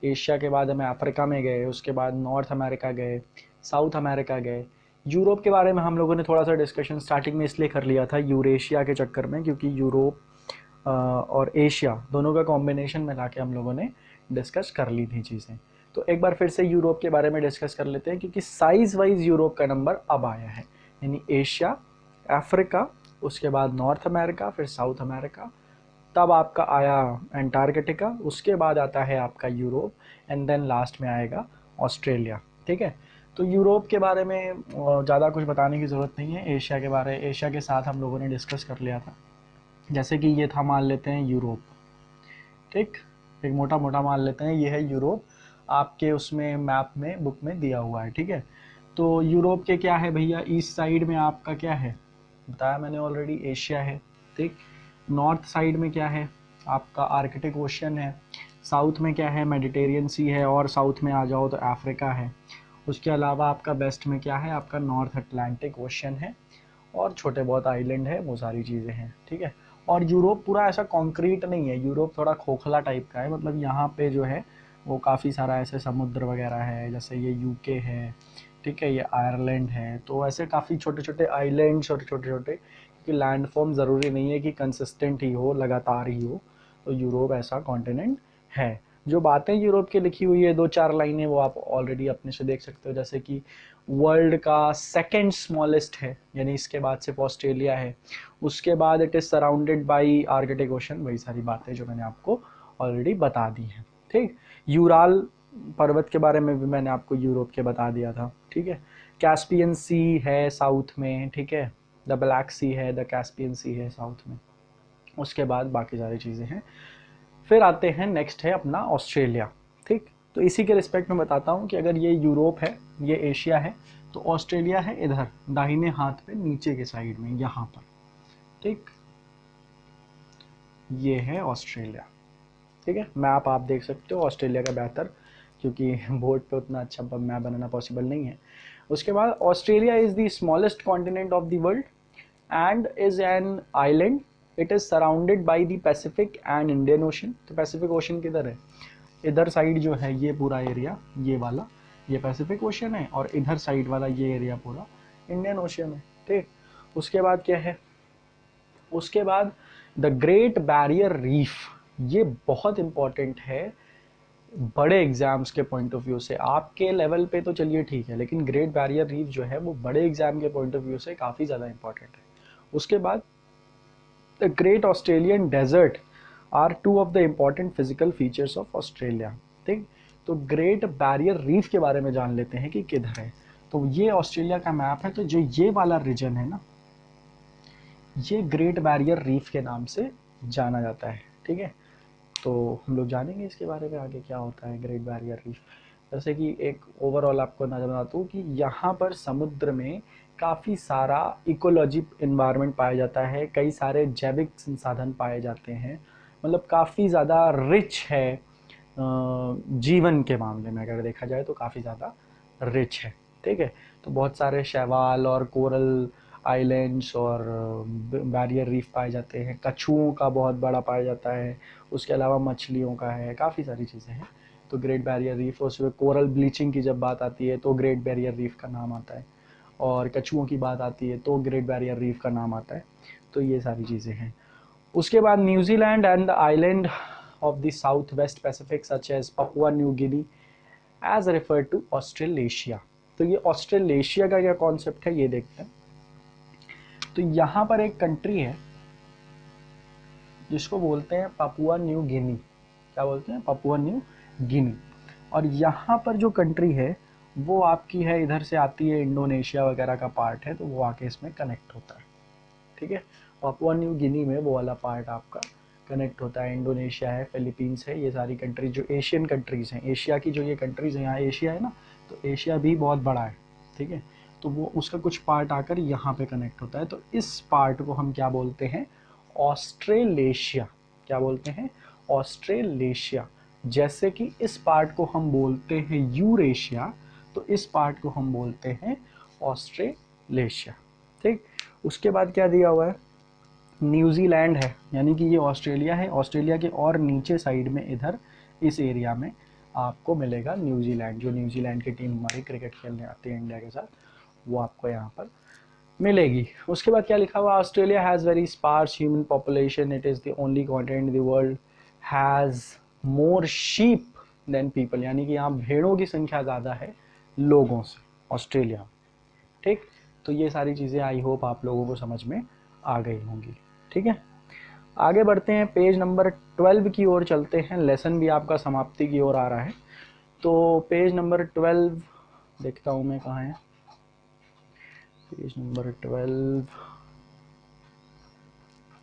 एशिया के बाद हमें अफ्रीका में गए, उसके बाद नॉर्थ अमेरिका गए, साउथ अमेरिका गए। यूरोप के बारे में हम लोगों ने थोड़ा सा डिस्कशन स्टार्टिंग में इसलिए कर लिया था यूरेशिया के चक्कर में, क्योंकि यूरोप और एशिया दोनों का कॉम्बिनेशन मिला के हम लोगों ने डिस्कस कर ली थी चीज़ें। तो एक बार फिर से यूरोप के बारे में डिस्कस कर लेते हैं, क्योंकि साइज़ वाइज यूरोप का नंबर अब आया है, यानी एशिया, अफ्रीका, उसके बाद नॉर्थ अमेरिका, फिर साउथ अमेरिका, तब आपका आया अंटार्कटिका, उसके बाद आता है आपका यूरोप, एंड देन लास्ट में आएगा ऑस्ट्रेलिया, ठीक है। तो यूरोप के बारे में ज़्यादा कुछ बताने की ज़रूरत नहीं है। एशिया के साथ हम लोगों ने डिस्कस कर लिया था। जैसे कि ये था, मान लेते हैं यूरोप, ठीक, एक मोटा मोटा मान लेते हैं ये है यूरोप, आपके उसमें मैप में बुक में दिया हुआ है, ठीक है। तो यूरोप के क्या है भैया, ईस्ट साइड में आपका क्या है, बताया मैंने ऑलरेडी, एशिया है, ठीक। नॉर्थ साइड में क्या है आपका, आर्कटिक ओशन है। साउथ में क्या है, मेडिटेरियन सी है, और साउथ में आ जाओ तो अफ्रीका है। उसके अलावा आपका वेस्ट में क्या है, आपका नॉर्थ अटलांटिक ओशन है, और छोटे बहुत आइलैंड है, वो सारी चीज़ें हैं, ठीक है। और यूरोप पूरा ऐसा कॉन्क्रीट नहीं है, यूरोप थोड़ा खोखला टाइप का है, मतलब यहाँ पे जो है वो काफ़ी सारा ऐसे समुद्र वगैरह है, जैसे ये यूके है, ठीक है, ये आयरलैंड है। तो ऐसे काफ़ी छोटे छोटे आइलैंड्स और छोटे छोटे, क्योंकि लैंड फॉर्म ज़रूरी नहीं है कि कंसिस्टेंट ही हो, लगातार ही हो। तो यूरोप ऐसा कॉन्टिनेंट है। जो बातें यूरोप की लिखी हुई है 2-4 लाइनें, वो आप ऑलरेडी अपने से देख सकते हो, जैसे कि वर्ल्ड का सेकंड स्मॉलेस्ट है, यानी इसके बाद सिर्फ ऑस्ट्रेलिया है। उसके बाद it is surrounded by Arctic ocean, वही सारी बातें जो मैंने आपको ऑलरेडी बता दी हैं। ठीक, यूराल पर्वत के बारे में भी मैंने आपको यूरोप के बता दिया था। ठीक है, कैस्पियन सी है साउथ में। ठीक है, द ब्लैक सी है, द कैस्पियन सी है साउथ में। उसके बाद बाकी सारी चीज़ें हैं। फिर आते हैं, नेक्स्ट है अपना ऑस्ट्रेलिया। ठीक, तो इसी के रिस्पेक्ट में बताता हूँ कि अगर ये यूरोप है, ये एशिया है, तो ऑस्ट्रेलिया है इधर दाहिने हाथ पे नीचे के साइड में, यहाँ पर। ठीक, ये है ऑस्ट्रेलिया। ठीक है, मैप आप देख सकते हो ऑस्ट्रेलिया का बेहतर, क्योंकि बोर्ड पे उतना अच्छा मैप बनाना पॉसिबल नहीं है। उसके बाद Australia is the smallest continent of the world and is an island. It is surrounded by the Pacific and Indian ocean. तो पैसिफिक ओशन किधर है? इधर साइड जो है ये पूरा एरिया, ये वाला, ये पैसिफिक ओशन है, और इधर साइड वाला ये एरिया पूरा इंडियन ओशन है। ठीक, उसके बाद क्या है? उसके बाद द ग्रेट बैरियर रीफ। ये बहुत इंपॉर्टेंट है बड़े एग्जाम्स के पॉइंट ऑफ व्यू से। आपके लेवल पे तो चलिए ठीक है, लेकिन ग्रेट बैरियर रीफ जो है वो बड़े एग्जाम के पॉइंट ऑफ व्यू से काफ़ी ज़्यादा इंपॉर्टेंट है। उसके बाद the great Australian desert are two of the important physical features of Australia. ठीक, तो ग्रेट बैरियर रीफ के बारे में जान लेते हैं कि किधर है। तो ये ऑस्ट्रेलिया का मैप है। तो जो ये वाला रीजन है ना, ये ग्रेट बैरियर रीफ के नाम से जाना जाता है। ठीक है, तो हम लोग जानेंगे इसके बारे में आगे क्या होता है ग्रेट बैरियर रीफ। जैसे कि एक ओवरऑल आपको नजर आता हूँ कि यहाँ पर समुद्र में काफ़ी सारा इकोलॉजी इन्वायरमेंट पाया जाता है, कई सारे जैविक संसाधन पाए जाते हैं, मतलब काफ़ी ज़्यादा रिच है। जीवन के मामले में अगर देखा जाए तो काफ़ी ज़्यादा रिच है। ठीक है, तो बहुत सारे शैवाल और कोरल आइलैंड्स और बैरियर रीफ पाए जाते हैं। कछुओं का बहुत बड़ा पाया जाता है। उसके अलावा मछलियों का है, काफ़ी सारी चीज़ें हैं। तो ग्रेट बैरियर रीफ, उसमें कोरल ब्लीचिंग की जब बात आती है तो ग्रेट बैरियर रीफ का नाम आता है, और कछुओं की बात आती है तो ग्रेट बैरियर रीफ का नाम आता है। तो ये सारी चीज़ें हैं। उसके बाद New Zealand and the island of the south west Pacific such as Papua New Guinea as refer to Australasia. तो ये ऑस्ट्रेलेशिया का क्या कॉन्सेप्ट है ये देखते हैं। तो यहाँ पर एक कंट्री है जिसको बोलते हैं पपुआ न्यू गिनी। क्या बोलते हैं? पपुआ न्यू गिनी। और यहाँ पर जो कंट्री है वो आपकी है, इधर से आती है, इंडोनेशिया वगैरह का पार्ट है, तो वो आके इसमें कनेक्ट होता है। ठीक है, पपुआ न्यू गिनी में वो वाला पार्ट आपका कनेक्ट होता है। इंडोनेशिया है, फिलीपींस है, ये सारी कंट्रीज जो एशियन कंट्रीज़ हैं, एशिया की जो ये कंट्रीज़ हैं, यहाँ एशिया है ना, तो एशिया भी बहुत बड़ा है। ठीक है, तो वो उसका कुछ पार्ट आकर यहाँ पे कनेक्ट होता है। तो इस पार्ट को हम क्या बोलते हैं? ऑस्ट्रेलेशिया। क्या बोलते हैं? ऑस्ट्रेलेशिया। जैसे कि इस पार्ट को हम बोलते हैं यूरेशिया, तो इस पार्ट को हम बोलते हैं ऑस्ट्रेलेशिया। ठीक, उसके बाद क्या दिया हुआ है? न्यूजीलैंड है, यानी कि ये ऑस्ट्रेलिया है। ऑस्ट्रेलिया के और नीचे साइड में इधर इस एरिया में आपको मिलेगा न्यूजीलैंड। जो न्यूजीलैंड की टीम हमारी क्रिकेट खेलने आती है इंडिया के साथ, वो आपको यहाँ पर मिलेगी। उसके बाद क्या लिखा हुआ? Australia has very sparse human population. It is the only continent in the world has more sheep than people, यानी कि यहाँ भेड़ों की संख्या ज़्यादा है लोगों से ऑस्ट्रेलिया में। ठीक, तो ये सारी चीज़ें आई होप आप लोगों को समझ में आ गई होंगी। ठीक है, आगे बढ़ते हैं, पेज नंबर 12 की ओर चलते हैं। लेसन भी आपका समाप्ति की ओर आ रहा है। तो पेज नंबर 12 देखता हूँ मैं कहाँ है। Page number 12,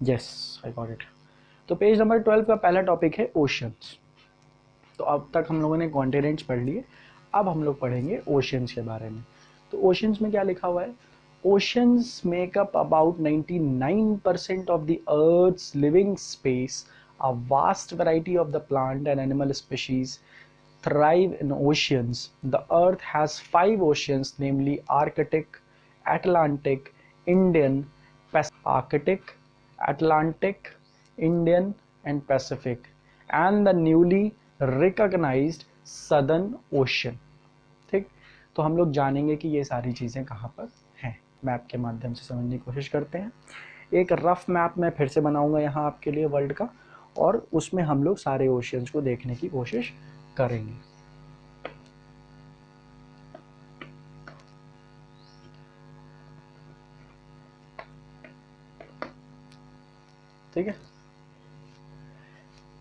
yes I got it. तो पेज नंबर 12 का पहला टॉपिक है ओशंस। तो अब तक हम लोगों ने कॉन्टिनेंट्स पढ़ लिए, अब हम लोग पढ़ेंगे ओशंस के बारे में। तो ओशंस में क्या लिखा हुआ है? Oceans make up about 99% of the Earth's living space. A vast variety of the plant and animal species thrive in oceans. The Earth has 5 oceans, namely Arctic, Atlantic, Indian, Arctic, Atlantic, Indian, and Pacific, and the newly recognized Southern Ocean. ठीक, तो हम लोग जानेंगे कि ये सारी चीज़ें कहाँ पर हैं। मैप के माध्यम से समझने की कोशिश करते हैं। एक रफ मैप मैं फिर से बनाऊंगा यहाँ आपके लिए वर्ल्ड का, और उसमें हम लोग सारे ओशियंस को देखने की कोशिश करेंगे। ठीक है,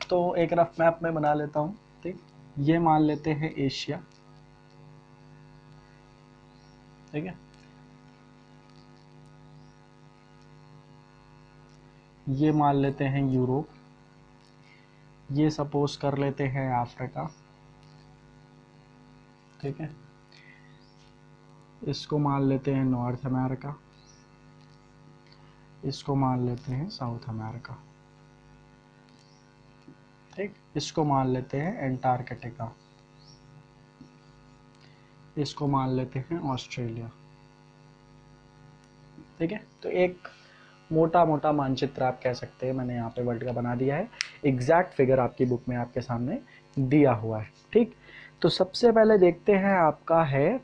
तो एक रफ मैप मैं बना लेता हूँ। ठीक, ये मान लेते हैं एशिया। ठीक है, ये मान लेते हैं यूरोप, ये सपोज कर लेते हैं अफ्रीका। ठीक है, इसको मान लेते हैं नॉर्थ अमेरिका, इसको मान लेते हैं साउथ अमेरिका। ठीक, इसको मान लेते हैं एंटार्कटिका, इसको मान लेते हैं ऑस्ट्रेलिया। ठीक है, तो एक मोटा मोटा मानचित्र आप कह सकते हैं मैंने यहाँ पे वर्ल्ड का बना दिया है। एग्जैक्ट फिगर आपकी बुक में आपके सामने दिया हुआ है। ठीक, तो सबसे पहले देखते हैं आपका है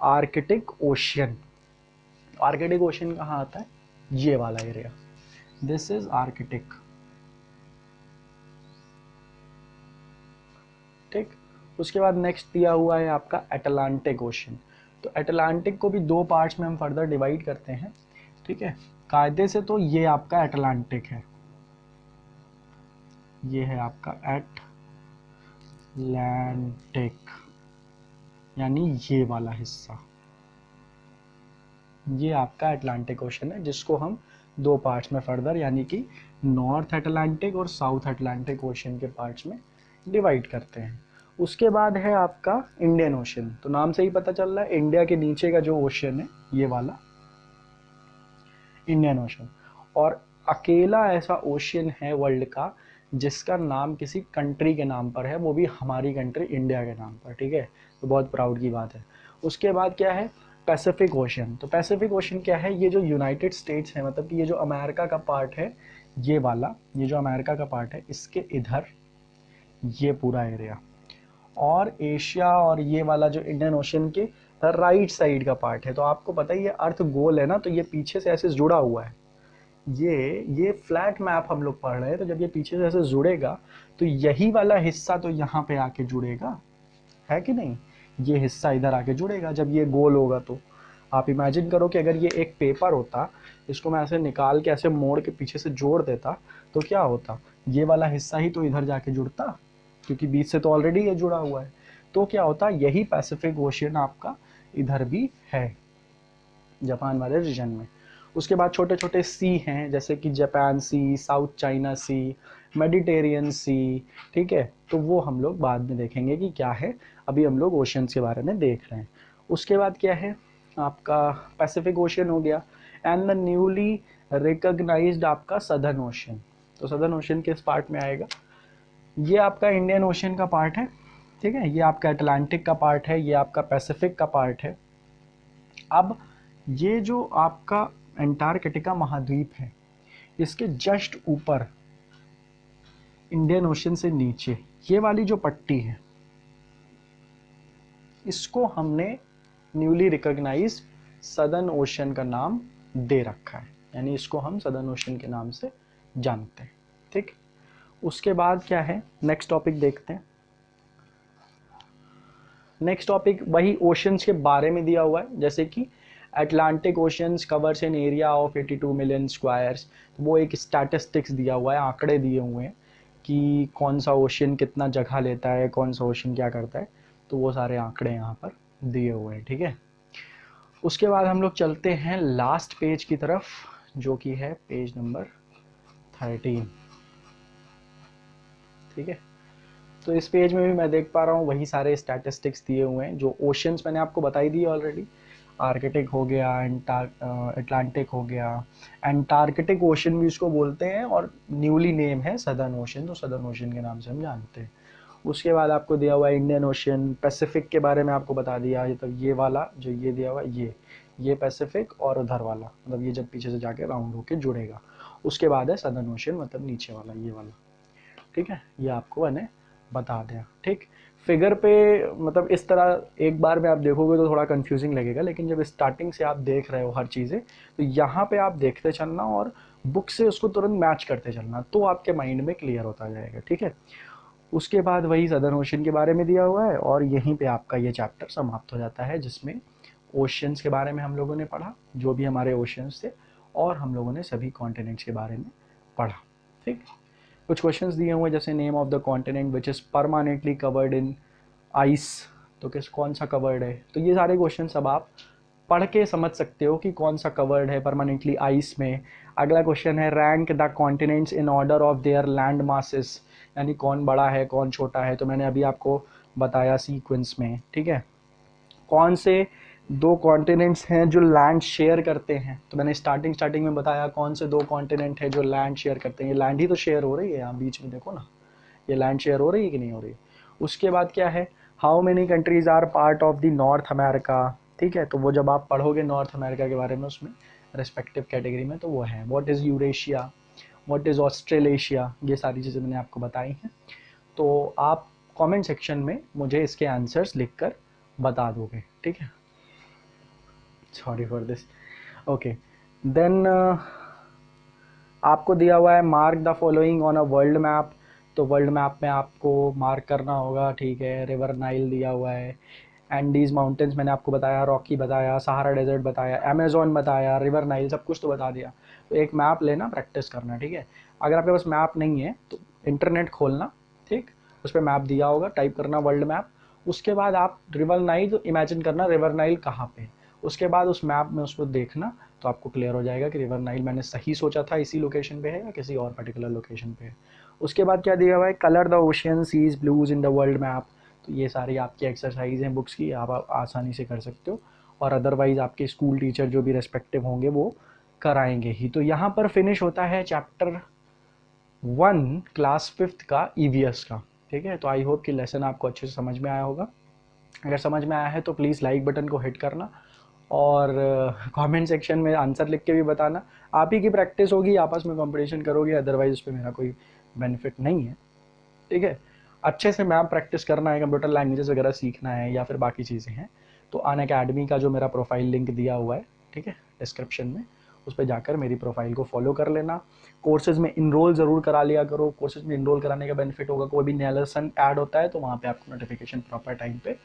आर्कटिक ओशियन। आर्कटिक ओशियन कहाँ आता है? ये वाला एरिया, दिस इज आर्कटिक। ठीक, उसके बाद नेक्स्ट दिया हुआ है आपका अटलांटिक ओशियन। तो अटलांटिक को भी दो पार्ट्स में हम फर्दर डिवाइड करते हैं। ठीक है, कायदे से तो ये आपका अटलांटिक है, ये है आपका अटलांटिक, यानी ये वाला हिस्सा, ये आपका अटलांटिक ओशन है, जिसको हम दो पार्ट्स में फर्दर यानी कि नॉर्थ अटलांटिक और साउथ अटलांटिक ओशन के पार्ट्स में डिवाइड करते हैं। उसके बाद है आपका इंडियन ओशन। तो नाम से ही पता चल रहा है इंडिया के नीचे का जो ओशन है ये वाला इंडियन ओशन। और अकेला ऐसा ओशियन है वर्ल्ड का जिसका नाम किसी कंट्री के नाम पर है, वो भी हमारी कंट्री इंडिया के नाम पर। ठीक है, तो बहुत प्राउड की बात है। उसके बाद क्या है? Pacific ocean. तो पैसिफिक ओशन क्या है? ये जो यूनाइटेड स्टेट्स है, मतलब कि ये जो अमेरिका का पार्ट है, ये वाला, ये जो अमेरिका का पार्ट है, इसके इधर ये पूरा एरिया, और एशिया और ये वाला जो इंडियन ओशन के राइट साइड का पार्ट है। तो आपको पता ही है अर्थ गोल है ना, तो ये पीछे से ऐसे जुड़ा हुआ है। ये फ्लैट मैप हम लोग पढ़ रहे हैं, तो जब ये पीछे से ऐसे जुड़ेगा तो यही वाला हिस्सा तो यहाँ पे आके जुड़ेगा, है कि नहीं? ये हिस्सा इधर आके जुड़ेगा जब ये गोल होगा। तो आप इमेजिन करो कि अगर ये एक पेपर होता, इसको मैं ऐसे निकाल के ऐसे मोड़ के पीछे से जोड़ देता, तो क्या होता? ये वाला हिस्सा ही तो इधर जाके जुड़ता, क्योंकि बीच से तो ऑलरेडी ये जुड़ा हुआ है। तो क्या होता? यही पैसिफिक ओशियन आपका इधर भी है, जापान वाले रीजन में। उसके बाद छोटे छोटे सी हैं, जैसे कि जापान सी, साउथ चाइना सी, मेडिटेरियन सी। ठीक है, तो वो हम लोग बाद में देखेंगे कि क्या है, अभी हम लोग ओशियंस के बारे में देख रहे हैं। उसके बाद क्या है आपका? पैसिफिक ओशियन हो गया, एंड द न्यूली रिकॉग्नाइज्ड आपका सदर्न ओशियन। तो सदर्न ओशियन किस पार्ट में आएगा? ये आपका इंडियन ओशियन का पार्ट है। ठीक है, ये आपका अटलांटिक का पार्ट है, ये आपका पैसिफिक का पार्ट है। अब ये जो आपका अंटार्कटिका महाद्वीप है, इसके जस्ट ऊपर इंडियन ओशन से नीचे ये वाली जो पट्टी है, इसको हमने न्यूली रिकॉग्नाइज्ड सदर्न ओशन का नाम दे रखा है, यानी इसको हम सदर्न ओशन के नाम से जानते हैं। ठीक, उसके बाद क्या है? नेक्स्ट टॉपिक देखते हैं। नेक्स्ट टॉपिक वही ओशंस के बारे में दिया हुआ है, जैसे कि Atlantic oceans covers an area of 82 million squares. वो एक स्टैटिस्टिक्स दिया हुआ है, आंकड़े दिए हुए हैं कि कौन सा ओशन कितना जगह लेता है, कौन सा ओशन क्या करता है, तो वो सारे आंकड़े यहाँ पर दिए हुए हैं। ठीक है, उसके बाद हम लोग चलते हैं लास्ट पेज की तरफ, जो कि है पेज नंबर 13। ठीक है, तो इस पेज में भी मैं देख पा रहा हूँ वही सारे स्टैटिस्टिक्स दिए हुए हैं जो ओशंस मैंने आपको बताई दी ऑलरेडी। आर्कटिक हो गया, अटलांटिक हो गया, एंटार्कटिक ओशन भी उसको बोलते हैं, और न्यूली नेम है सदर्न ओशन, तो सदर्न ओशन के नाम से हम जानते हैं। उसके बाद आपको दिया हुआ है इंडियन ओशन। पैसिफिक के बारे में आपको बता दिया, तो ये वाला जो ये दिया हुआ है, ये पैसिफिक, और उधर वाला मतलब ये जब पीछे से जाके राउंड होके जुड़ेगा। उसके बाद है सदर्न ओशन, मतलब नीचे वाला ये वाला। ठीक है, ये आपको मैंने बता दें, ठीक। फिगर पे मतलब इस तरह एक बार में आप देखोगे तो थोड़ा कंफ्यूजिंग लगेगा, लेकिन जब स्टार्टिंग से आप देख रहे हो हर चीज़ें, तो यहाँ पे आप देखते चलना और बुक से उसको तुरंत मैच करते चलना, तो आपके माइंड में क्लियर होता जाएगा, ठीक है। उसके बाद वही सदर्न ओशन के बारे में दिया हुआ है, और यहीं पे आपका ये चैप्टर समाप्त हो जाता है, जिसमें ओशियंस के बारे में हम लोगों ने पढ़ा, जो भी हमारे ओशियंस थे, और हम लोगों ने सभी कॉन्टिनेंट्स के बारे में पढ़ा, ठीक। कुछ क्वेश्चंस दिए हुए जैसे name of the continent which is permanently covered in ice, तो कौन सा कवर्ड है, तो ये सारे क्वेश्चन अब आप पढ़ के समझ सकते हो कि कौन सा कवर्ड है परमानेंटली आइस में। अगला क्वेश्चन है rank the continents in order of their land masses, यानी कौन बड़ा है कौन छोटा है, तो मैंने अभी आपको बताया सीक्वेंस में, ठीक है। कौन से दो कॉन्टिनेंट्स हैं जो लैंड शेयर करते हैं, तो मैंने स्टार्टिंग में बताया कौन से दो कॉन्टिनेंट है जो लैंड शेयर करते हैं, ये लैंड ही तो शेयर हो रही है, यहाँ बीच में देखो ना, ये लैंड शेयर हो रही है कि नहीं हो रही। उसके बाद क्या है, how many countries are part of the North America, ठीक है। तो वो जब आप पढ़ोगे नॉर्थ अमेरिका के बारे में उसमें रेस्पेक्टिव कैटेगरी में, तो वो है what is Eurasia, what is Australasia, ये सारी चीज़ें मैंने आपको बताई हैं। तो आप कमेंट सेक्शन में मुझे इसके आंसर्स लिखकर बता दोगे, ठीक है। Sorry for this. Okay, then आपको दिया हुआ है mark the following on a world map, तो वर्ल्ड मैप में आपको मार्क करना होगा, ठीक है। रिवर नाइल दिया हुआ है, एंडीज माउंटेन्स मैंने आपको बताया, रॉकी बताया, सहारा डेजर्ट बताया, अमेजोन बताया, रिवर नाइल, सब कुछ तो बता दिया। तो एक मैप लेना, प्रैक्टिस करना, ठीक है। अगर आपके पास मैप नहीं है तो इंटरनेट खोलना, ठीक, उस पर मैप दिया होगा, टाइप करना वर्ल्ड मैप। उसके बाद आप रिवर नाइल तो इमेजिन करना रिवर नाइल कहाँ पे, उसके बाद उस मैप में उसको देखना, तो आपको क्लियर हो जाएगा कि रिवर नाइल मैंने सही सोचा था इसी लोकेशन पे है या किसी और पर्टिकुलर लोकेशन पे है। उसके बाद क्या दिया हुआ है, colour the ocean seas blues in the world map, तो ये सारी आपकी एक्सरसाइज हैं बुक्स की, आप आसानी से कर सकते हो, और अदरवाइज आपके स्कूल टीचर जो भी रेस्पेक्टिव होंगे वो कराएंगे ही। तो यहाँ पर फिनिश होता है चैप्टर 1 क्लास 5th का ईवीएस का, ठीक है। तो आई होप कि लेसन आपको अच्छे से समझ में आया होगा। अगर समझ में आया है तो प्लीज़ लाइक बटन को हिट करना, और कमेंट सेक्शन में आंसर लिख के भी बताना। आप ही की प्रैक्टिस होगी, आपस में कंपटीशन करोगे, अदरवाइज उस पर मेरा कोई बेनिफिट नहीं है, ठीक है। अच्छे से मैम प्रैक्टिस करना है, कंप्यूटर लैंग्वेजेस वगैरह सीखना है या फिर बाकी चीज़ें हैं, तो अनअकैडमी का जो मेरा प्रोफाइल लिंक दिया हुआ है, ठीक है, डिस्क्रिप्शन में, उस पर जाकर मेरी प्रोफाइल को फॉलो कर लेना। कोर्सेज में इनरोल ज़रूर करा लिया करो, कोर्सेज में इनरोल कराने का बेनिफिट होगा, कोई भी नया लेसन ऐड होता है तो वहाँ पे आपको नोटिफिकेशन प्रॉपर टाइम पे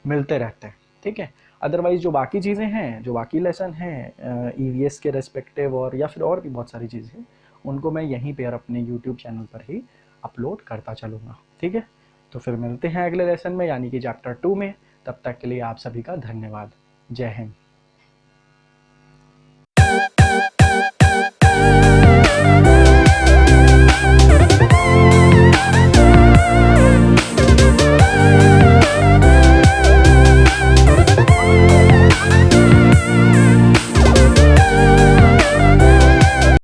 मिलते रहते हैं, ठीक है। अदरवाइज जो बाकी चीज़ें हैं, जो बाकी लेसन हैं ईवीएस के रेस्पेक्टिव, और या फिर और भी बहुत सारी चीज़ें हैं, उनको मैं यहीं पर अपने यूट्यूब चैनल पर ही अपलोड करता चलूँगा, ठीक है। तो फिर मिलते हैं अगले लेसन में, यानी कि चैप्टर 2 में। तब तक के लिए आप सभी का धन्यवाद। जय हिंद।